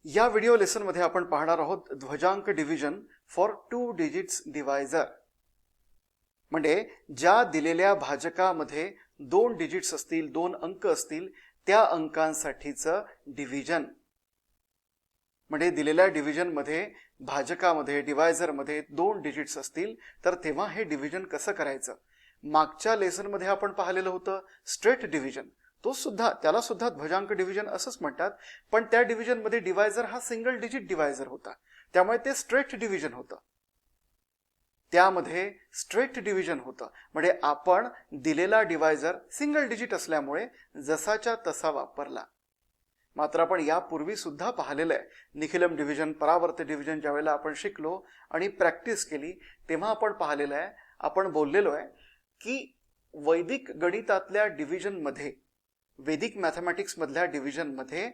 या video lesson मध्ये आपण पाहणार आहोत ध्वजांक डिव्हिजन फॉर 2 डिजिट्स डिवायझर. म्हणजे ज्या दिलेल्या भाजकामध्ये 2 डिजिट्स असतील, 2 अंक असतील, त्या अंकांसाठीचं डिव्हिजन. म्हणजे दिलेल्या डिव्हिजन मध्ये भाजकामध्ये डिवायझर मध्ये 2 डिजिट्स असतील तर तेव्हा हे डिव्हिजन कसं करायचं. मागच्या लेसन मध्ये आपण पाहिलेलं होतं स्ट्रेट डिव्हिजन. त्याला सुद्धा ध्वजांक डिव्हिजन असंच म्हणतात, पण त्या डिव्हिजन मध्ये डिवायझर हा सिंगल डिजिट डिवायझर होता, त्यामुळे ते स्ट्रेट डिव्हिजन होतं. त्यामध्ये स्ट्रेट डिव्हिजन होतं म्हणजे आपण दिलेला डिवायझर सिंगल डिजिट असल्यामुळे जसाच्या तसा वापरला. मात्र आपण यापूर्वी सुद्धा पाहिलेलं आहे निखिलम डिव्हिजन, परावर्त डिव्हिजन. ज्यावेळेला आपण शिकलो आणि प्रॅक्टिस केली तेव्हा आपण पाहिलेलं आहे, आपण बोललेलो आहे की वैदिक गणितातल्या डिव्हिजन मध्ये, वैदिक मॅथमॅटिक्स मधल्या डिव्हिजन मध्ये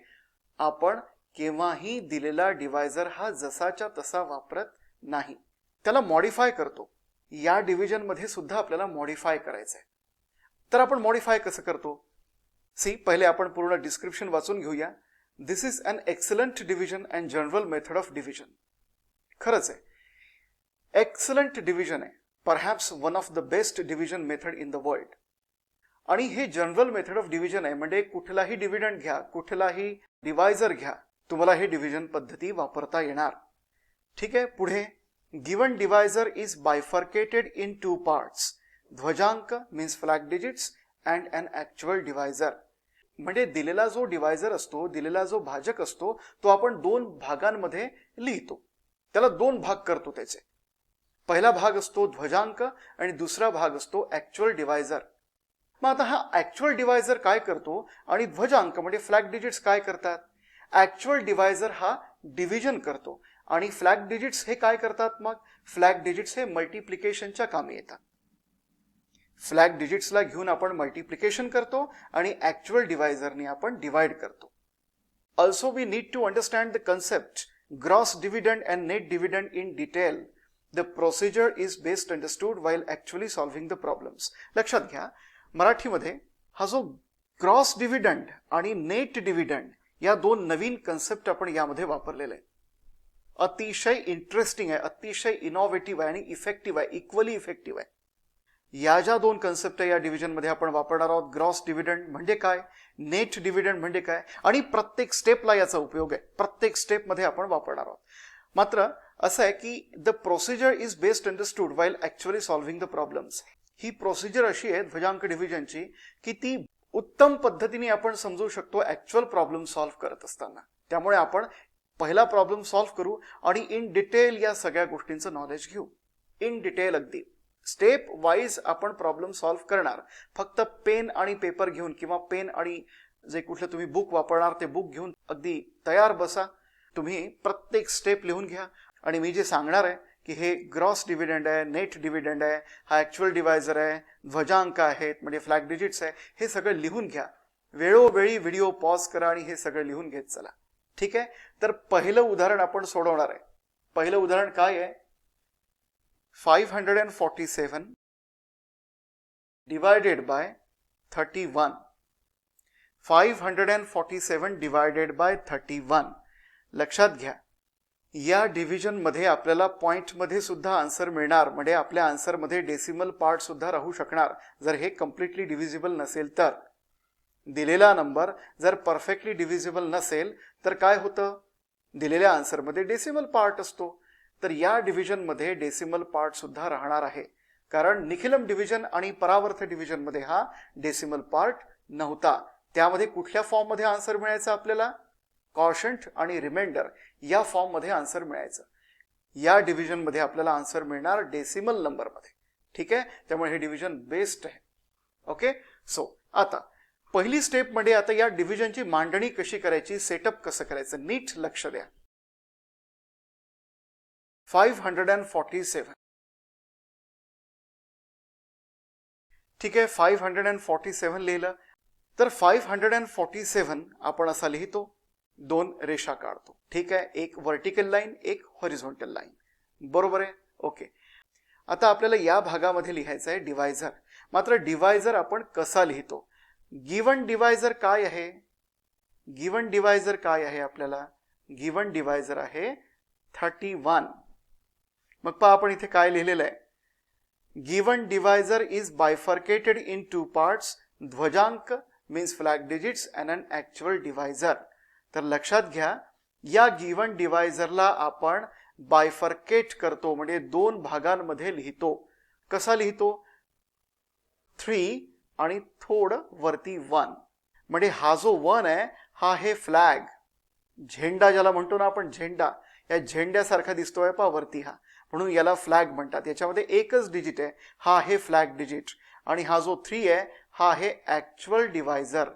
आपण केव्हाही दिलेला डिवायझर हा जसाच्या तसा वापरत नाही, त्याला मॉडिफाय करतो. या डिव्हिजन मध्ये सुद्धा आपल्याला मॉडिफाय करायचं आहे. तर आपण मॉडिफाय कसं करतो? पहिले आपण पूर्ण डिस्क्रिप्शन वाचून घेऊया. This is an excellent division and general method of division. खरंच आहे, एक्सलंट डिव्हिजन आहे, perhaps one of the best division method in the world. आणि हे जनरल मेथड ऑफ डिव्हिजन आहे, म्हणजे कुठलाही डिव्हिडंड घ्या, कुठलाही डिवायझर घ्या, तुम्हाला हे डिव्हिजन पद्धती वापरता येणार. ठीक आहे. पुढे given divisor is bifurcated in 2 parts. ध्वजांक means flag digits and an actual divisor. म्हणजे दिलेला जो डिवायझर असतो, दिलेला जो भाजक असतो, तो आपण 2 भागांमध्ये लिहितो, त्याला 2 भाग करतो. त्याचे पहिला भाग असतो ध्वजांक आणि दुसरा भाग असतो ॲक्च्युअल डिवायझर. मग आता हा ॲक्च्युअल डिवायझर काय करतो आणि ध्वजांक म्हणजे फ्लॅग डिजिट्स काय करतात? ॲक्च्युअल डिवायझर हा डिव्हिजन करतो आणि फ्लॅग डिजिट्स हे काय करतात? मग फ्लॅग डिजिट्स हे मल्टिप्लिकेशनच्या कामी येतात. फ्लॅग डिजिट्सला घेऊन आपण मल्टिप्लिकेशन करतो आणि ॲक्च्युअल डिवायझरने आपण डिवाइड करतो. Also we need to understand the concept gross dividend and net dividend in detail. The procedure is best understood while actually solving the problems. लक्षात घ्या, मराठीमध्ये हा जो ग्रॉस डिव्हिडंड आणि नेट डिव्हिडंड या 2 नवीन कन्सेप्ट आपण यामध्ये वापरलेले आहे. अतिशय इंटरेस्टिंग आहे, अतिशय इनोव्हेटिव्ह आहे आणि इफेक्टिव्ह आहे, इक्वली इफेक्टिव्ह आहे. या ज्या 2 कन्सेप्ट या डिव्हिजन मध्ये आपण वापरणार आहोत. ग्रॉस डिव्हिडंड म्हणजे काय, नेट डिव्हिडंड म्हणजे काय, आणि प्रत्येक स्टेपला याचा उपयोग आहे, प्रत्येक स्टेप मध्ये आपण वापरणार आहोत. मात्र असं आहे की the procedure is best understood while actually solving the problems. He procedure अशी आहे ध्वजांक डिव्हिजनची की ती उत्तम पद्धतीने आपण समजू शकतो ॲक्च्युअल प्रॉब्लेम सॉल्व्ह करत असताना. त्यामुळे आपण पहिला प्रॉब्लेम सॉल्व्ह करू आणि इन डिटेल या सगळ्या गोष्टींचं नॉलेज घेऊ. इन डिटेल अगदी स्टेप वाईज आपण प्रॉब्लेम सॉल्व्ह करणार. फक्त पेन आणि पेपर घेऊन किंवा पेन आणि जे कुठलं तुम्ही बुक वापरणार ते बुक घेऊन अगदी तयार बसा. तुम्ही प्रत्येक स्टेप लिहून घ्या आणि मी जे सांगणार आहे की हे ग्रॉस डिव्हिडंड आहे, नेट डिव्हिडंड आहे, हा ॲक्च्युअल डिवायझर आहे, ध्वजांक आहेत म्हणजे फ्लॅग डिजिट्स आहे, हे सगळं लिहून घ्या. वेळोवेळी व्हिडिओ पॉज करा आणि हे सगळं लिहून घेत चला. ठीक आहे. तर पहिलं उदाहरण आपण सोडवणार आहे. पहिलं उदाहरण काय आहे? 547 डिवायडेड बाय 31. 547 divided by 31. लक्षात घ्या, या डिव्हिजन मध्ये आपल्याला पॉइंट मध्ये सुद्धा आन्सर मिळणार, म्हणजे आपल्या आन्सर मध्ये डेसिमल पार्ट सुद्धा राहू शकणार जर हे कम्प्लिटली डिव्हिजिबल नसेल तर. दिलेला नंबर जर परफेक्टली डिव्हिजिबल नसेल तर काय होतं? दिलेल्या आन्सर मध्ये डेसिमल पार्ट असतो. तर या डिव्हिजन मध्ये डेसिमल पार्ट सुद्धा राहणार आहे, कारण निखिलम डिव्हिजन आणि परावर्त डिव्हिजन मध्ये हा डेसिमल पार्ट नव्हता. त्यामध्ये कुठल्या फॉर्म मध्ये आन्सर मिळायचा आपल्याला? कॉशंट आणि रिमाइंडर या फॉर्म मध्ये आन्सर मिळायचं. या डिव्हिजन मध्ये आपल्याला आन्सर मिळणार डेसिमल नंबर मध्ये. ठीक आहे. त्यामुळे हे डिव्हिजन बेस्ट आहे. ओके. सो आता पहिली स्टेप म्हणजे आता या डिव्हिजनची मांडणी कशी करायची, सेटअप कसं करायचं, नीट लक्ष द्या. 547. ठीक आहे. 547 लिहिलं तर 547 आपण असा लिहितो, 2 रेषा काढतो. ठीक आहे. एक व्हर्टिकल लाईन, एक हॉरिझॉन्टल लाईन. बरोबर आहे. ओके. आता आपल्याला या भागामध्ये लिहायचं आहे डिवायझर. मात्र डिवायझर आपण कसा लिहितो? गिवन डिवायझर काय आहे? गिवन डिवायझर काय आहे आपल्याला? गिवन डिवायझर आहे 31. मग पहा आपण इथे काय लिहिलेलं आहे, given divisor is bifurcated in 2 parts, ध्वजांक means flag digits and an actual divisor. तर लक्षात घ्या, या गिवन डिवायझरला आपण बायफर्केट करतो, म्हणजे 2 भागांमध्ये लिहितो. कसा लिहितो? 3 आणि थोडं वरती 1. म्हणजे हा जो 1 आहे हा आहे फ्लॅग, झेंडा ज्याला म्हणतो ना आपण, झेंडा, या झेंड्यासारखा दिसतोय पहा वरती हा, म्हणून याला फ्लॅग म्हणतात. याच्यामध्ये एकच डिजिट आहे, हा आहे फ्लॅग डिजिट. आणि हा जो 3 आहे हा आहे ॲक्च्युअल डिवायझर,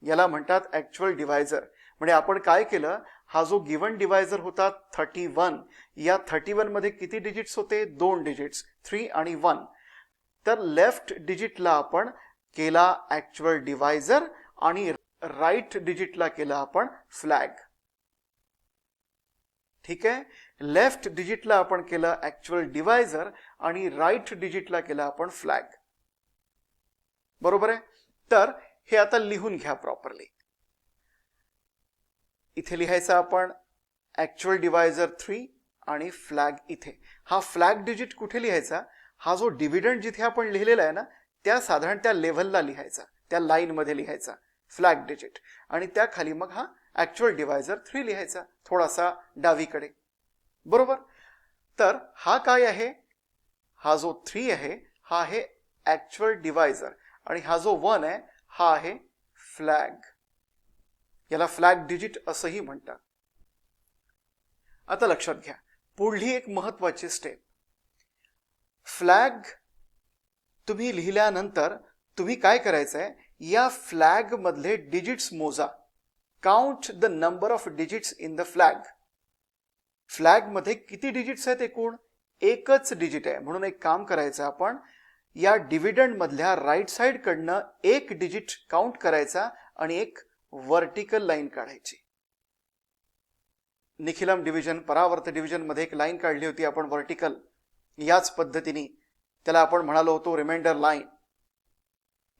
याला म्हणतात ॲक्च्युअल डिवायझर. म्हणजे आपण काय केलं, हा जो गिवन डिवायझर होता 31, या 31 मध्ये किती डिजिट्स होते? 2 डिजिट्स, 3 आणि 1. तर लेफ्ट डिजिटला आपण केला ॲक्च्युअल डिवायझर आणि राईट डिजिटला केला आपण फ्लॅग. ठीक आहे, लेफ्ट डिजिटला आपण केलं ॲक्च्युअल डिवायझर आणि राईट डिजिटला केला आपण फ्लॅग. बरोबर आहे. तर हे आता लिहून घ्या प्रॉपरली. इथे लिहायचं आपण ॲक्च्युअल डिवायझर 3 आणि फ्लॅग इथे. हा फ्लॅग डिजिट कुठे लिहायचा? हा जो डिव्हिडंड जिथे आपण लिहिलेला आहे ना, त्या साधारण त्या लेव्हलला लिहायचा, त्या लाईनमध्ये लिहायचा फ्लॅग डिजिट, आणि त्या खाली मग हा ॲक्च्युअल डिवायझर 3 लिहायचा, थोडासा डावीकडे. बरोबर. तर हा काय आहे? हा जो 3 आहे हा आहे ॲक्च्युअल डिवायझर, आणि हा जो 1 आहे हा आहे फ्लॅग. याला फ्लॅग डिजिट असंही म्हणतात. आता लक्षात घ्या, पुढली एक महत्वाची स्टेप. फ्लॅग तुम्ही लिहिल्यानंतर तुम्ही काय करायचं आहे, या फ्लॅग मधले डिजिट्स मोजा. Count the number of digits in the flag. Flag मध्ये किती डिजिट्स आहेत एकूण? एकच डिजिट आहे. म्हणून एक काम करायचं, आपण या डिव्हिडंड मधल्या राईट साइड कडनं एक डिजिट काउंट करायचा आणि एक वर्टिकल लाईन काढायची. निखिलम डिव्हिजन, परावर्त डिव्हिजन मध्ये एक लाईन काढली होती आपण वर्टिकल, याच पद्धतीने. त्याला आपण म्हणालो होतो रिमाइंडर लाईन.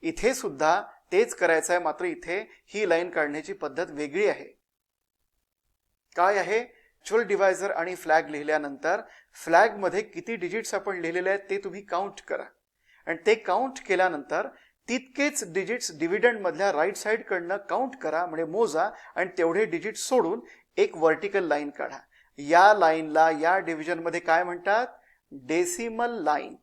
इथे सुद्धा तेच करायचं आहे, मात्र इथे ही लाईन काढण्याची पद्धत वेगळी आहे. काय आहे? ॲक्च्युअल डिवायझर आणि फ्लॅग लिहिल्यानंतर फ्लॅग मध्ये किती डिजिट्स आपण लिहिलेले आहेत ते तुम्ही काउंट करा, आणि ते काउंट केल्यानंतर तितकेच डिजिट्स डिव्हिडंड मधल्या राईट साइड कडनं काउंट करा, म्हणजे मोजा, आणि तेवढे डिजिट सोडून एक वर्टिकल लाईन काढा. या लाईनला या डिव्हिजन मध्ये काय म्हणतात? Decimal line.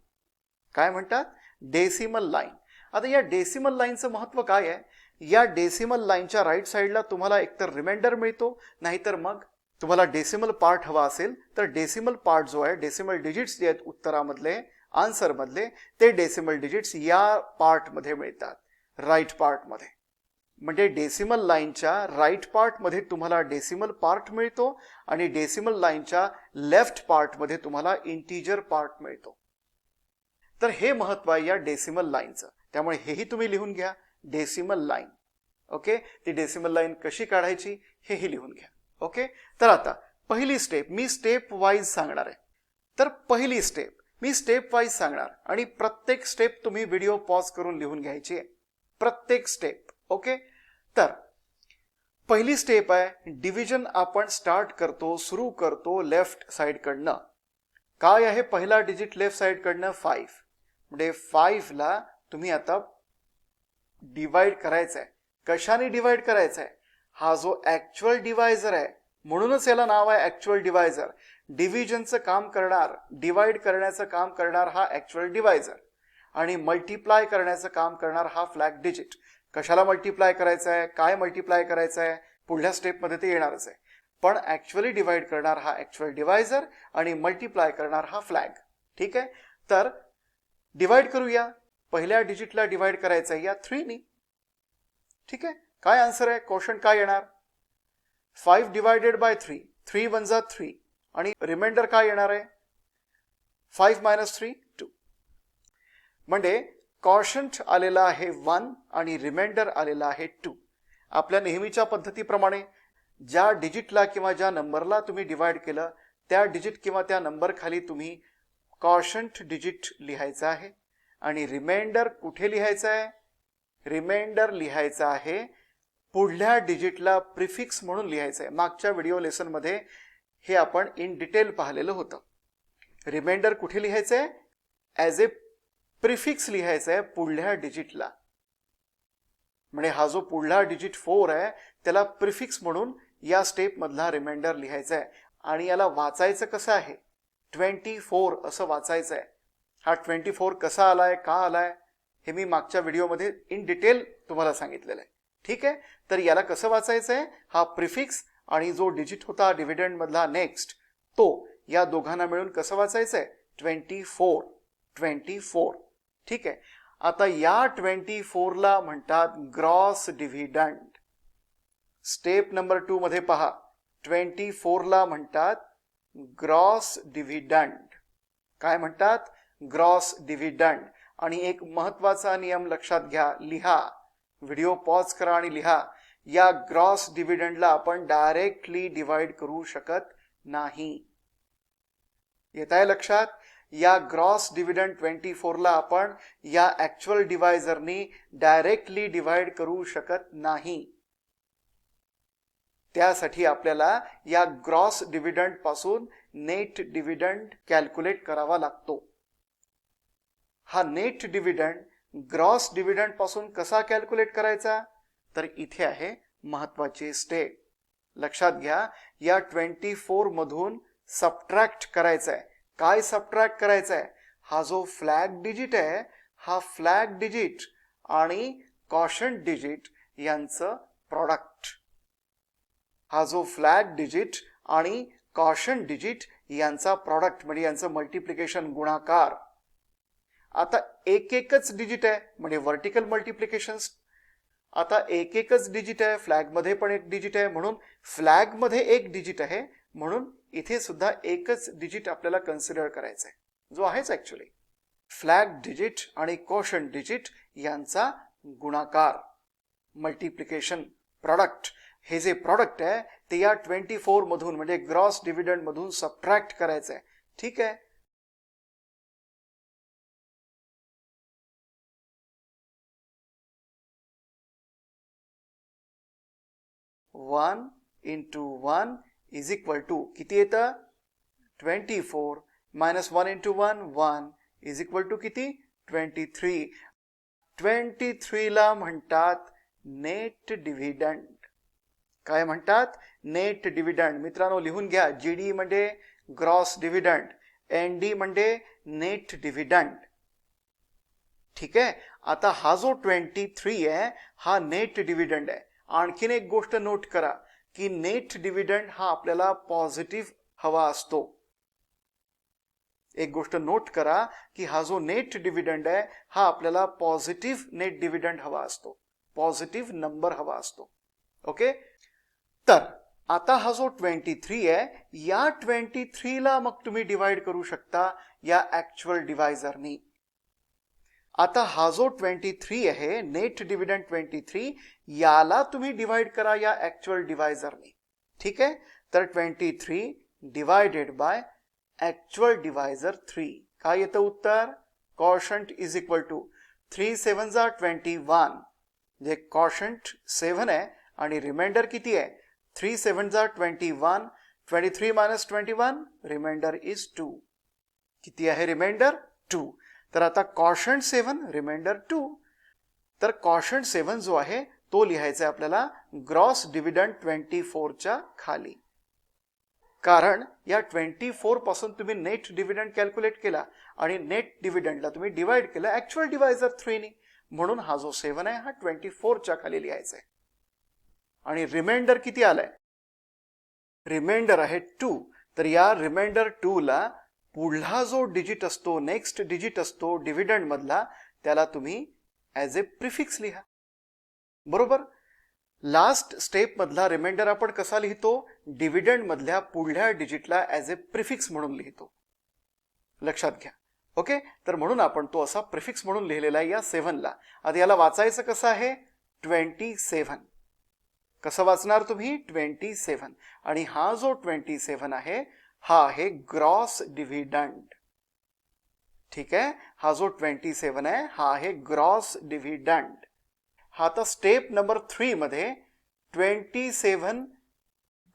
काय म्हणतात? Decimal line. आता या डेसिमल लाईनचं महत्व काय आहे? या डेसिमल लाईनच्या राईट साइडला तुम्हाला एकतर रिमाइंडर मिळतो, नाहीतर मग तुम्हाला डेसिमल पार्ट हवा असेल तर डेसिमल पार्ट जो आहे, डेसिमल डिजिट्स जे आहेत उत्तरामधले, आन्सर मधले, ते डेसिमल डिजिट्स या पार्ट मध्ये मिळतात, राईट पार्ट मध्ये. म्हणजे डेसिमल लाईनच्या राईट पार्ट मध्ये तुम्हाला डेसिमल पार्ट मिळतो, आणि डेसिमल लाईनच्या लेफ्ट पार्ट मध्ये तुम्हाला इंटिजर पार्ट मिळतो. तर हे महत्व आहे या डेसिमल लाईनचं. त्यामुळे हेही तुम्ही लिहून घ्या, डेसिमल लाईन. ओके, ती डेसिमल लाईन कशी काढायची हेही लिहून घ्या. ओके. तर आता पहिली स्टेप मी स्टेप वाईज सांगणार आहे. तर पहिली स्टेप मी स्टेप वाईज सांगणार, आणि प्रत्येक स्टेप तुम्ही व्हिडिओ पॉज करून लिहून घ्यायची आहे, प्रत्येक स्टेप. ओके. तर पहिली स्टेप आहे, डिव्हिजन आपण स्टार्ट करतो, सुरू करतो लेफ्ट साइड कडनं. काय आहे पहिला डिजिट लेफ्ट साइड कडनं? 5. म्हणजे 5 ला तुम्ही आता डिवाइड करायचं आहे. कशाने डिवाइड करायचं आहे? हा जो ॲक्च्युअल डिवायझर आहे, म्हणूनच याला नाव आहे ॲक्च्युअल डिवायझर. डिव्हिजनचं काम करणार, डिवाइड करण्याचं काम करणार हा ॲक्च्युअल डिवायझर, आणि मल्टिप्लाय करण्याचं काम करणार हा फ्लॅग डिजिट. कशाला मल्टिप्लाय करायचं आहे, काय मल्टिप्लाय करायचं आहे, पुढल्या स्टेपमध्ये ते येणारच आहे. पण ॲक्च्युअली डिवाइड करणार हा ॲक्च्युअल डिवायझर, आणि मल्टिप्लाय करणार हा फ्लॅग. ठीक आहे. तर डिवाइड करूया. पहिल्या डिजिटला डिवाइड करायचं आहे या 3 नी. ठीक आहे. काय आन्सर आहे? क्वेश्चन काय येणार? 5 डिवायडेड बाय 3. 3 वन जा 3, आणि रिमाइंडर काय येणार आहे? 5 मायनस 3 2. म्हणजे क्वॉशंट आलेला आहे 1 आणि रिमाइंडर आलेला आहे 2. आपल्या नेहमीच्या पद्धतीप्रमाणे ज्या डिजिटला किंवा ज्या नंबरला तुम्ही डिवाइड केलं त्या डिजिट किंवा त्या नंबर खाली तुम्ही क्वॉशंट डिजिट लिहायचं आहे, आणि रिमाइंडर कुठे लिहायचं आहे? रिमाइंडर लिहायचा आहे पुढल्या डिजिटला प्रिफिक्स म्हणून लिहायचं आहे. मागच्या व्हिडिओ लेसनमध्ये हे आपण इन डिटेल पाहिलेलं होतं. रिमाइंडर कुठे लिहायचं आहे? ॲज ए प्रिफिक्स लिहायचं आहे पुढल्या डिजिटला. म्हणजे हा जो पुढला डिजिट 4 आहे त्याला प्रिफिक्स म्हणून या स्टेपमधला रिमाइंडर लिहायचा आहे. आणि याला वाचायचं कसं आहे? 24 असं वाचायचं आहे. हा 24 कसा आलाय, का आलाय, हे मी मागच्या व्हिडिओमध्ये इन डिटेल तुम्हाला सांगितलेलं आहे. ठीक आहे, तर याला कसं वाचायचं आहे? हा प्रिफिक्स आणि जो डिजिट होता डिव्हिडंड मधला नेक्स्ट, तो या दोघांना मिळून कसं वाचायचं आहे? 24. ठीक आहे, आता या 24 ला म्हणतात ग्रॉस डिव्हिडंड. स्टेप नंबर 2 मध्ये पहा, 24 ला म्हणतात ग्रॉस डिव्हिडंड. काय म्हणतात? Gross dividend. आणि एक महत्वाचा नियम लक्षात घ्या, लिहा, व्हिडिओ पॉज करा आणि लिहा. या ग्रॉस डिव्हिडंडला आपण डायरेक्टली डिवाइड करू शकत नाही. येत आहे लक्षात? या ग्रॉस डिव्हिडंड 24 ला आपण या ऍक्च्युअल डिवायझरनी डायरेक्टली डिवाइड करू शकत नाही. त्यासाठी आपल्याला या ग्रॉस डिव्हिडंड पासून नेट डिव्हिडंड कॅल्क्युलेट करावा लागतो. हा नेट डिव्हिडंड ग्रॉस डिव्हिडंड पासून कसा कॅल्क्युलेट करायचा? तर इथे आहे महत्वाची स्टेप. लक्षात घ्या, या 24 मधून सबट्रॅक्ट करायचं आहे. काय सबट्रॅक्ट करायचं आहे? हा जो फ्लॅग डिजिट आहे, हा फ्लॅग डिजिट आणि कॉशंट डिजिट यांचं प्रॉडक्ट. हा जो फ्लॅग डिजिट आणि कॉशंट डिजिट यांचा प्रॉडक्ट म्हणजे यांचं मल्टिप्लिकेशन, गुणाकार. आता एकच डिजिट आहे म्हणजे व्हर्टिकल मल्टिप्लिकेशन. आता एकच डिजिट आहे, फ्लॅग मध्ये पण एक डिजिट आहे, म्हणून फ्लॅग मध्ये एक डिजिट आहे, म्हणून इथे सुद्धा एकच डिजिट आपल्याला कन्सिडर करायचं आहे, जो आहेच ऍक्च्युअली फ्लॅग डिजिट आणि कोशंट डिजिट यांचा गुणाकार, मल्टिप्लिकेशन, प्रॉडक्ट. हे जे प्रॉडक्ट आहे ते या 24 मधून म्हणजे ग्रॉस डिव्हिडंड मधून सबट्रॅक्ट करायचं आहे. ठीक आहे, one into 1 is equal to किती येतं? 24 minus 1 into 1 is equal to किती? 23. 23 ला म्हणतात नेट डिव्हिडंड. काय म्हणतात? Net dividend. मित्रांनो लिहून घ्या, जीडी म्हणजे ग्रॉस डिव्हिडंड, एनडी म्हणजे नेट डिव्हिडंड. ठीक आहे, आता हा जो 23 आहे हा नेट डिव्हिडंड आहे. आणखीन एक गोष्ट नोट करा की नेट डिव्हिडंड हा आपल्याला पॉझिटिव्ह हवा असतो. एक गोष्ट नोट करा की हा जो नेट डिव्हिडंड आहे हा आपल्याला पॉझिटिव्ह नेट डिव्हिडंड हवा असतो, पॉझिटिव्ह नंबर हवा असतो. ओके, तर आता हा जो 23 आहे या 23 ला मग तुम्ही डिवाइड करू शकता या ऍक्च्युअल डिवायझरनी. आता हा जो 23 आहे नेट डिव्हिडंड 23, याला तुम्ही डिवाइड करा या ऍक्च्युअल डिवायझरनी. ठीक आहे, तर 23 डिवायडेड बाय ऍक्च्युअल डिवायझर 3. काय येतं उत्तर? कॉशंट इज इक्वल टू 3 7 21, जे कॉशंट 7 आहे आणि रिमाइंडर किती आहे? 3 7 21. 23 मायनस 21, रिमाइंडर इज 2. किती आहे रिमाइंडर? 2. तर आता कॉशंट 7, रिमाइंडर 2. तर कॉशंट 7 जो आहे तो लिहायचा आहे आपल्याला ग्रॉस डिव्हिडंड 24 च्या खाली. कारण या 24 पासून तुम्ही नेट डिव्हिडंड कॅल्क्युलेट केला आणि नेट डिव्हिडंडला तुम्ही डिवाइड केलं ऍक्च्युअल डिवायझर 3 नी, म्हणून हा जो 7 आहे हा 24 च्या खाली लिहायचा आहे. आणि रिमाइंडर किती आलाय? रिमाइंडर आहे 2. तर या रिमाइंडर 2 ला पुढला जो डिजिट असतो, नेक्स्ट डिजिट असतो डिव्हिडंड मधला, त्याला तुम्ही ऍज ए प्रिफिक्स लिहा. बरोबर? लास्ट स्टेप मधला रिमाइंडर आपण कसा लिहितो? डिव्हिडंड मधल्या पुढल्या डिजिटला ऍज ए प्रिफिक्स म्हणून लिहितो. लक्षात घ्या. ओके, तर म्हणून आपण तो असा प्रिफिक्स म्हणून लिहिलेला आहे या 7 ला. आता याला वाचायचं कसं आहे? 27. कसं वाचणार तुम्ही? 27. आणि हा जो 27 आहे हा आहे ग्रॉस डिव्हिडंड. ठीक आहे, हा जो 27 आहे हा आहे ग्रॉस डिव्हिडंड. हा आता स्टेप नंबर 3 मध्ये 27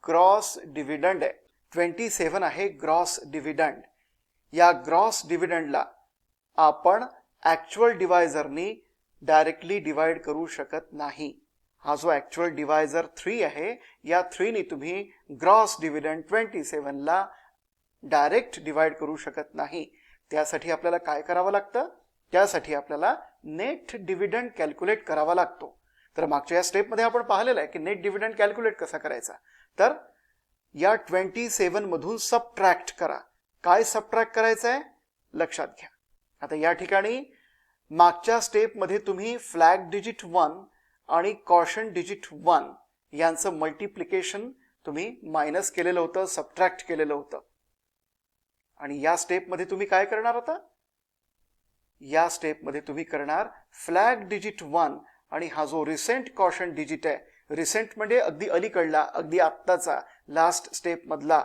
ग्रॉस डिव्हिडंड आहे. 27 आहे ग्रॉस डिव्हिडंड. या ग्रॉस डिव्हिडंडला आपण ॲक्च्युअल डिवायझरनी डायरेक्टली डिवाइड करू शकत नाही. हा जो ॲक्च्युअल डिवायझर 3 आहे, या 3 ने तुम्ही ग्रॉस डिव्हिडंड 27 ला डायरेक्ट डिवाइड करू शकत नाही. त्यासाठी आपल्याला काय करावं लागतं? त्यासाठी आपल्याला नेट डिव्हिडंड कॅल्क्युलेट करावा लागतो. तर मागच्या या स्टेपमध्ये आपण पाहिलेलं आहे की नेट डिव्हिडंड कॅल्क्युलेट कसा करायचा. तर या 27 मधून सबट्रॅक्ट करा. काय सबट्रॅक्ट करायचं आहे लक्षात घ्या. आता या ठिकाणी मागच्या स्टेपमध्ये तुम्ही फ्लॅग डिजिट 1 आणि कॉशन डिजिट 1 यांचं मल्टिप्लिकेशन तुम्ही मायनस केलेलं होतं, सबट्रॅक्ट केलेलं होतं. आणि या स्टेपमध्ये तुम्ही काय करणार आता? या स्टेपमध्ये तुम्ही करणार फ्लॅग डिजिट 1 आणि हा जो रिसेंट कॉशन डिजिट आहे, रिसेंट म्हणजे अगदी अलीकडला, अगदी आत्ताचा, लास्ट स्टेप मधला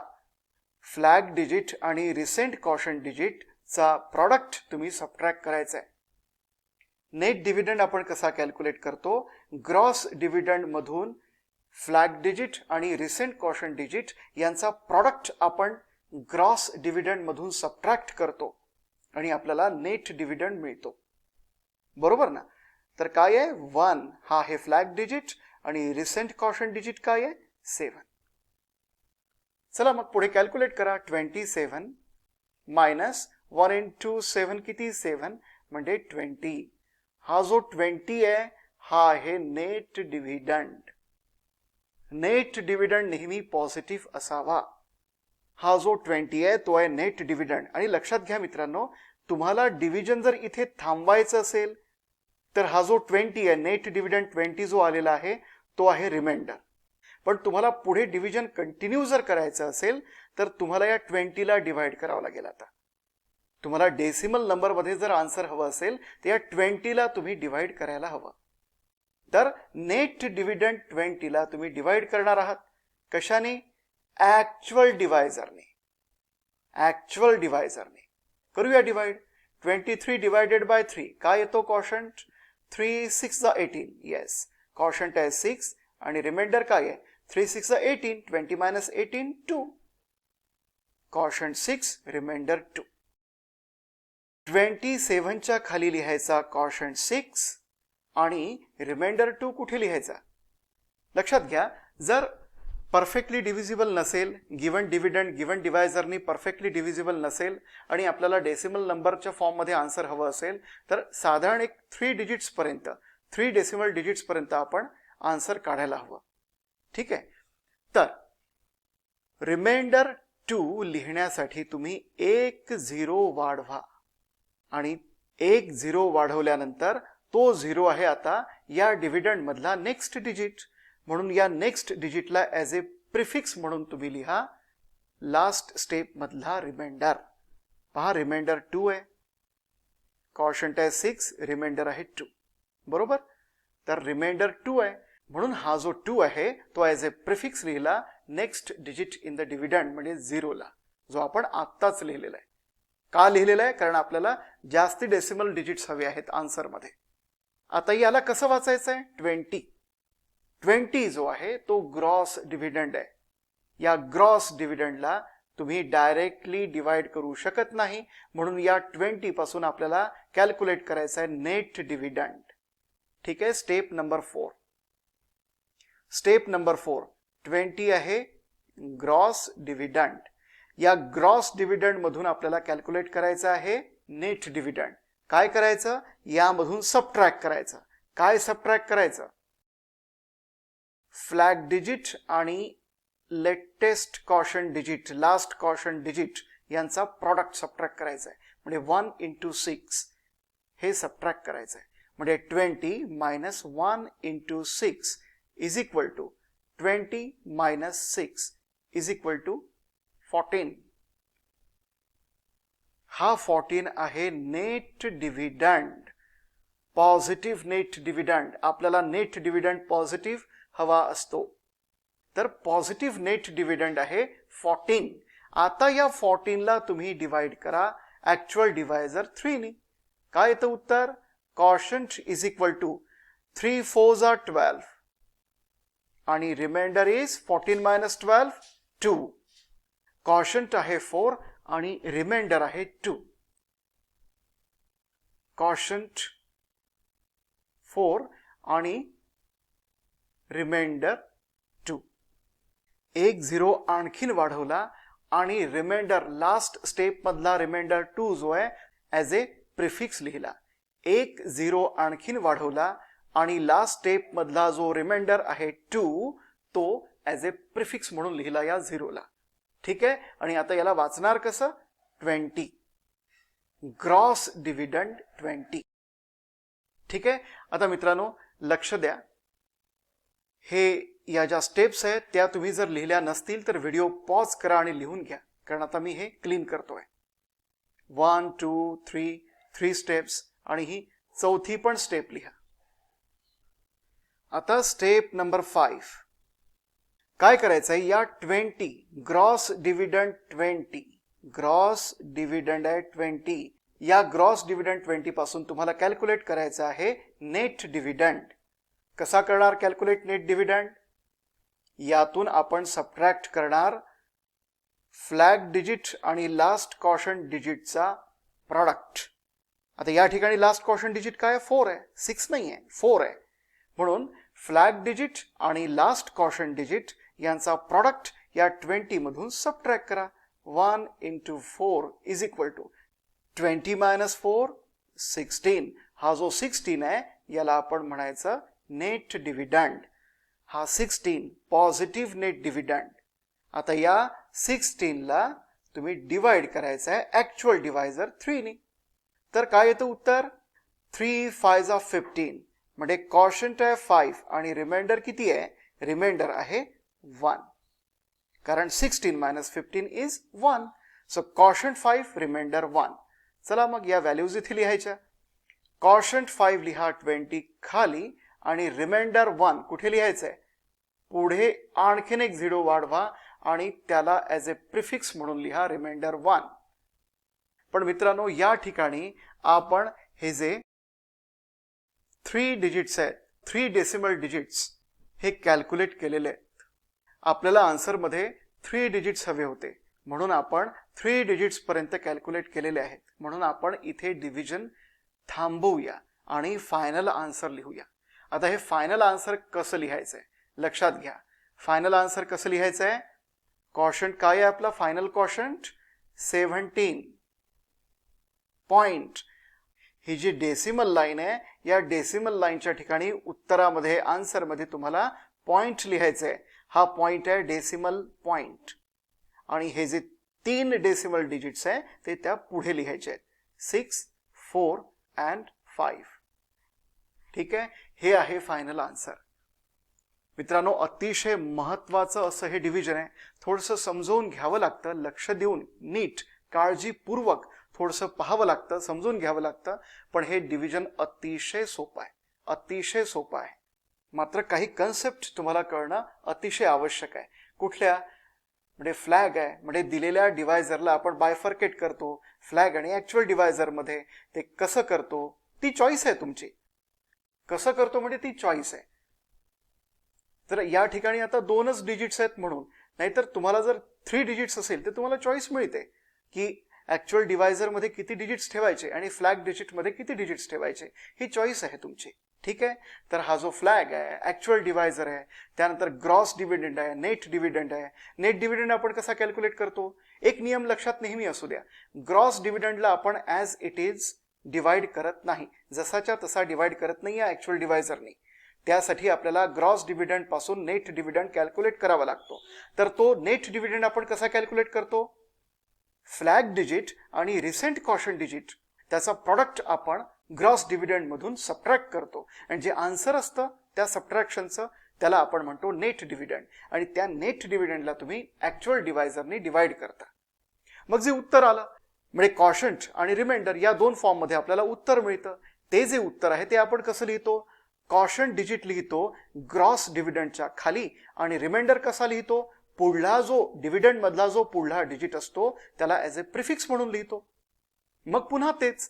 फ्लॅग डिजिट आणि रिसेंट कॉशन डिजिटचा प्रॉडक्ट तुम्ही सबट्रॅक्ट करायचा आहे. नेट डिव्हिडंड आपण कसा कॅल्क्युलेट करतो? ग्रॉस डिव्हिडंड मधून फ्लॅग डिजिट आणि रिसेंट कॉशन डिजिट यांचा प्रॉडक्ट आपण ग्रॉस डिव्हिडंड मधून सबट्रॅक्ट करतो आणि आपल्याला नेट डिव्हिडंड मिळतो. बरोबर ना? तर काय आहे? 1 हा आहे फ्लॅग डिजिट आणि रिसेंट कॉशन डिजिट काय आहे? 7. चला मग पुढे कॅल्क्युलेट करा. 27 मायनस 1 इंटू 7 किती? 7 म्हणजे 20. हा जो 20 आहे हा आहे नेट डिव्हिडंड. नेट डिव्हिडंड नेहमी पॉझिटिव्ह असावा. हा जो 20 आहे तो आहे नेट डिव्हिडंड. आणि लक्षात घ्या मित्रांनो, तुम्हाला डिव्हिजन जर इथे थांबवायचं असेल तर हा जो 20 आहे नेट डिव्हिडंड 20 जो आलेला आहे तो आहे रिमाइंडर. पण तुम्हाला पुढे डिव्हिजन कंटिन्यू जर करायचं असेल तर तुम्हाला या 20 ला डिवाइड करावं लागेल. आता तुम्हाला डेसिमल नंबरमध्ये जर आन्सर हवं असेल तर या 20 ला तुम्ही डिवाइड करायला हवं. तर नेट डिव्हिडंड 20 ला तुम्ही डिवाइड करणार आहात. कशाने? ॲक्च्युअल डिवायझरने. ॲक्च्युअल डिवायझरने करूया डिवाइड. 23 डिवायडेड बाय 3 काय येतो कॉशंट? 3 6 18. येस, कॉशंट आहे 6 आणि रिमाइंडर काय आहे? 3 6 18. 20 मायनस 18 2. कॉशंट 6, रिमाइंडर 2. 27 च्या खाली लिहायचा कॉशंट 6 आणि रिमाइंडर 2 कुठे लिहायचा? लक्षात घ्या, जर परफेक्टली डिव्हिजिबल नसेल, गिवन डिव्हिडंड गिवन डिवायझरनी परफेक्टली डिव्हिजिबल नसेल आणि आपल्याला डेसिमल नंबरच्या फॉर्ममध्ये आन्सर हवं असेल तर साधारण एक 3 डिजिट्सपर्यंत, 3 डेसिमल डिजिट्सपर्यंत आपण आन्सर काढायला हवं. ठीक आहे. तर रिमाइंडर 2 लिहिण्यासाठी तुम्ही 1 0 वाढवा आणि 1 0 वाढवल्यानंतर तो 0 आहे आता या डिव्हिडंड मधला नेक्स्ट डिजिट. म्हणून या नेक्स्ट डिजिटला ॲज ए प्रिफिक्स म्हणून तुम्ही लिहा लास्ट स्टेप मधला रिमाइंडर. पहा, रिमाइंडर 2 आहे, कॉशंट आहे 6, रिमाइंडर आहे 2. बरोबर? तर रिमाइंडर 2 आहे म्हणून हा जो 2 आहे तो ॲज ए प्रिफिक्स लिहिला next digit in the dividend म्हणजे 0 ला, जो आपण आत्ताच लिहिलेला आहे. का लिहिलेला आहे? कारण आपल्याला जास्ती डेसिमल डिजिट्स हवे आहेत आन्सरमध्ये. आता याला कसं वाचायचं आहे? 20 जो आहे तो ग्रॉस डिव्हिडंड आहे. या ग्रॉस डिव्हिडंडला तुम्ही डायरेक्टली डिवाइड करू शकत नाही, म्हणून या 20 पासून आपल्याला कॅल्क्युलेट करायचं आहे नेट डिव्हिडंड. ठीक आहे. Step number 4. स्टेप नंबर 4 20 आहे ग्रॉस डिव्हिडंड. या ग्रॉस डिव्हिडंड मधून आपल्याला कॅल्क्युलेट करायचं आहे नेट डिव्हिडंड. काय करायचं? यामधून सबट्रॅक्ट करायचं. काय सबट्रॅक्ट करायचं? फ्लॅग डिजिट आणि latest caution digit, last caution digit यांचा प्रॉडक्ट सबट्रॅक्ट करायचा आहे. म्हणजे 1 इंटू 6 हे सबट्रॅक्ट करायचं आहे. म्हणजे 20 minus 1 into 6 is equal to 20 minus 6 is equal to 14. हा 14 आहे net dividend, positive net dividend. आपल्याला नेट डिव्हिडंड पॉझिटिव्ह हवा असतो, तर पॉझिटिव्ह नेट डिव्हिडंड आहे 14. आता या 14 ला तुम्ही डिवाइड करा ॲक्च्युअल डिवायझर 3 ने. काय येतं उत्तर? कॉशंट इज इक्वल टू 3 4 12. आणि रिमाइंडर इज 14 मायनस 12 2. कॉशंट आहे 4 आणि रिमाइंडर आहे 2. कॉशंट 4 आणि रिमाइंडर 2. एक 0 आणखीन वाढवला आणि रिमाइंडर लास्ट स्टेप मधला रिमाइंडर 2 जो आहे ॲज ए प्रिफिक्स लिहिला. एक 0 आणखीन वाढवला आणि लास्ट स्टेप मधला जो रिमाइंडर आहे 2 तो ॲज ए प्रिफिक्स म्हणून लिहिला या 0ला. ठीक आहे. आणि आता याला वाचणार कसं? 20. Gross dividend 20. ठीक आहे. आता मित्रांनो लक्ष द्या, हे या ज्या स्टेप्स आहेत त्या तुम्ही जर लिहिल्या नसतील तर व्हिडिओ पॉज करा आणि लिहून घ्या, कारण आता मी हे क्लीन करतोय. 1 2 3 स्टेप्स आणि ही चौथी पण स्टेप लिहा. आता स्टेप नंबर 5 काय करायचंय? या 20 ग्रॉस डिव्हिडंड 20, ग्रॉस डिव्हिडंड आहे 20, या ग्रॉस डिव्हिडंड 20 पासून तुम्हाला कॅल्क्युलेट करायचं आहे नेट डिव्हिडंड. कसा करणार कॅल्क्युलेट नेट डिव्हिडंड? यातून आपण सबट्रॅक्ट करणार फ्लॅग डिजिट आणि लास्ट कॉशन डिजिटचा प्रॉडक्ट. आता या ठिकाणी लास्ट कॉशन डिजिट काय आहे? 4 आहे, 6 नाही आहे, 4 आहे. म्हणून फ्लॅग डिजिट आणि लास्ट कॉशन डिजिट यांचा प्रॉडक्ट या 20 मधून सबट्रॅक्ट करा. 1 into 4 is equal to 20 minus 4 16. हा जो 16 आहे याला आपण म्हणायचं नेट डिव्हिडंड. हा 16 पॉझिटिव्ह नेट डिव्हिडंड. आता या 16 ला तुम्ही डिवाइड करायचं आहे ऍक्च्युअल डिवायझर 3 ने. तर काय येतं उत्तर? 3 5 15. म्हणजे कॉशंट आहे 5 आणि रिमाइंडर किती आहे? रिमाइंडर आहे 1, कारण 16 minus 15 is 1. So quotient 5 remainder 1. चला मग या व्हॅल्यूज इथे लिहायच्या. कॉशंट 5 लिहा 20 खाली आणि रिमाइंडर 1 कुठे लिहायचंय? पुढे आणखीन एक 0 वाढवा आणि त्याला ॲज ए प्रिफिक्स म्हणून लिहा रिमाइंडर 1. पण मित्रांनो या ठिकाणी आपण हे जे 3 डिजिट्स आहेत, 3 डेसिमल डिजिट्स हे कॅल्क्युलेट केलेले आहेत. आपल्याला आन्सरमध्ये 3 डिजिट्स हवे होते म्हणून आपण 3 डिजिट्स पर्यंत कॅल्क्युलेट केलेले आहेत. म्हणून आपण इथे डिव्हिजन थांबवूया आणि फायनल आन्सर लिहूया. आता हे फायनल आन्सर कसं लिहायचंय लक्षात घ्या. फायनल आन्सर कसं लिहायचंय? कॉशंट काय आहे आपला? Final quotient 17 point. ही जी डेसिमल लाईन आहे या डेसिमल लाईनच्या ठिकाणी उत्तरामध्ये आन्सरमध्ये तुम्हाला पॉइंट लिहायचंय. हा पॉइंट आहे डेसिमल पॉइंट आणि हे जे 3 डेसिमल डिजिट्स आहे ते त्या पुढे लिहायचे आहेत 6 4 and 5. ठीक आहे. हे आहे फायनल आन्सर. मित्रांनो अतिशय महत्वाचं असं हे डिव्हिजन आहे. थोडंसं समजून घ्यावं लागतं, लक्ष देऊन नीट काळजीपूर्वक थोडंसं पाहावं लागतं, समजून घ्यावं लागतं. पण हे डिव्हिजन अतिशय सोपं आहे, अतिशय सोपं आहे. मात्र काही कन्सेप्ट तुम्हाला कळणं अतिशय आवश्यक आहे. कुठल्या? म्हणजे फ्लॅग आहे म्हणजे दिलेल्या डिवायझरला आपण बायफर्केट करतो. फ्लॅग आणि ऍक्च्युअल डिवायझरमध्ये ते कसं करतो ती चॉईस आहे तुमची. कसं करतो म्हणजे ती चॉईस आहे. तर या ठिकाणी आता 2च डिजिट्स आहेत म्हणून, नाहीतर तुम्हाला जर 3 डिजिट्स असेल तर तुम्हाला चॉईस मिळते की ऍक्च्युअल डिवायझरमध्ये किती डिजिट्स ठेवायचे आणि फ्लॅग डिजिटमध्ये किती डिजिट्स ठेवायचे. ही चॉईस आहे तुमची. ठीक आहे. तर हा जो फ्लॅग आहे ऍक्च्युअल डिवायझर आहे, त्यानंतर ग्रॉस डिव्हिडंड आहे, नेट डिव्हिडंड आहे. नेट डिव्हिडंड आपण कसा कॅल्क्युलेट करतो? एक नियम लक्षात नेहमी असू द्या. ग्रॉस डिव्हिडंडला आपण ॲज इट इज डिवाइड करत नाही, जसाच्या तसा डिवाइड करत नाही या ऍक्च्युअल डिवायझरनी. त्यासाठी आपल्याला ग्रॉस डिव्हिडंड पासून नेट डिव्हिडंड कॅल्क्युलेट करावा लागतो. तर तो नेट डिव्हिडंड आपण कसा कॅल्क्युलेट करतो? फ्लॅग डिजिट आणि रिसेंट कॉशन डिजिट त्याचा प्रॉडक्ट आपण ग्रॉस डिव्हिडंड मधून सबट्रॅक्ट करतो आणि जे आन्सर असतं त्या सबट्रॅक्शनचं त्याला आपण म्हणतो नेट डिव्हिडंड. आणि त्या नेट डिव्हिडंडला तुम्ही ऍक्च्युअल डिवायझरनी डिवाइड करता. मग जे उत्तर आलं म्हणजे कॉशंट आणि रिमाइंडर या 2 फॉर्ममध्ये आपल्याला उत्तर मिळतं. ते जे उत्तर आहे ते आपण कसं लिहितो? कॉशंट डिजिट लिहितो ग्रॉस डिव्हिडंडच्या खाली आणि रिमाइंडर कसा लिहितो? पुढला जो डिव्हिडंड मधला जो पुढला डिजिट असतो त्याला ॲज ए प्रिफिक्स म्हणून लिहितो. मग पुन्हा तेच,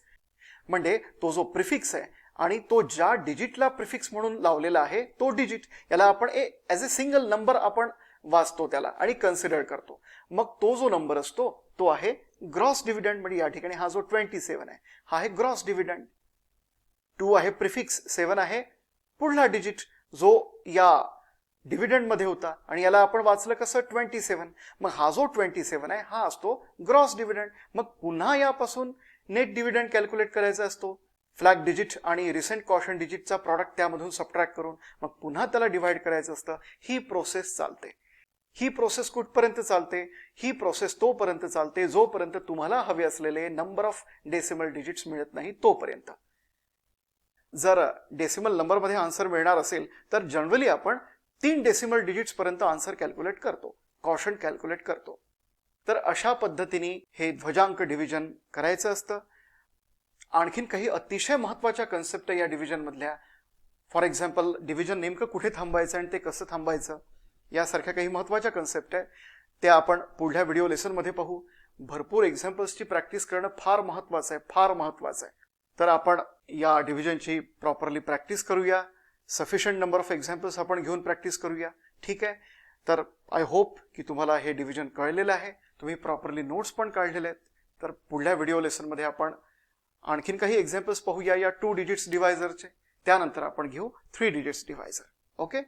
म्हणजे तो जो प्रिफिक्स आहे आणि तो ज्या डिजिटला प्रिफिक्स म्हणून लावलेला आहे तो डिजिट, याला आपण ॲज अ सिंगल नंबर आपण वाचतो त्याला आणि कन्सिडर करतो. मग तो जो नंबर असतो तो आहे ग्रॉस डिव्हिडंड. म्हणजे या ठिकाणी हा जो 27 आहे हा आहे ग्रॉस डिव्हिडंड. 2 आहे प्रिफिक्स, 7 आहे पुढला डिजिट जो या डिव्हिडंड मध्ये होता आणि याला आपण वाचलं कसं 27. मग हा जो 27 आहे हा असतो ग्रॉस डिव्हिडंड. मग पुन्हा यापासून नेट डिव्हिडंड कॅल्क्युलेट करायचा असतो. फ्लॅग डिजिट आणि रिसेंट कॉशन डिजिटचा प्रॉडक्ट त्यामधून सबट्रॅक्ट करून मग पुन्हा त्याला डिव्हाइड करायचं असतं. ही प्रोसेस चालते. ही प्रोसेस कुठपर्यंत चालते? ही प्रोसेस तोपर्यंत चालते जोपर्यंत तुम्हाला हवे असलेले नंबर ऑफ डेसिमल डिजिट्स मिळत नाही तोपर्यंत. जर डेसिमल नंबरमध्ये आन्सर मिळणार असेल तर जनरली आपण 3 डेसिमल डिजिट्स पर्यंत आन्सर कॅल्क्युलेट करतो, कॉशन कॅल्क्युलेट करतो. तर अशा पद्धतीने हे ध्वजांक डिव्हिजन करायचं असतं. आणखीन काही अतिशय महत्त्वाच्या कन्सेप्ट या डिव्हिजन मधल्या, फॉर एक्झाम्पल डिव्हिजन नेमकं कुठे थांबायचं आणि ते कसं थांबायचं यासारख्या काही महत्त्वाच्या कन्सेप्ट आहे त्या आपण पुढल्या व्हिडिओ लेसनमध्ये पाहू. भरपूर एक्झाम्पल्सची प्रॅक्टिस करणं फार महत्त्वाचं आहे, फार महत्त्वाचं आहे. तर आपण या डिव्हिजनची प्रॉपरली प्रॅक्टिस करूया. सफिशियंट नंबर ऑफ एक्झाम्पल्स आपण घेऊन प्रॅक्टिस करूया. ठीक आहे. तर आय होप की तुम्हाला हे डिव्हिजन कळलेलं आहे, तुम्ही प्रॉपरली नोट्स पण काढलेले आहेत. तर पुढल्या व्हिडिओ लेसनमध्ये आपण आणखीन काही एक्झाम्पल्स पाहूया या 2 डिजिट्स डिव्हायझरचे. त्यानंतर आपण घेऊ 3 डिजिट्स डिव्हायझर. ओके.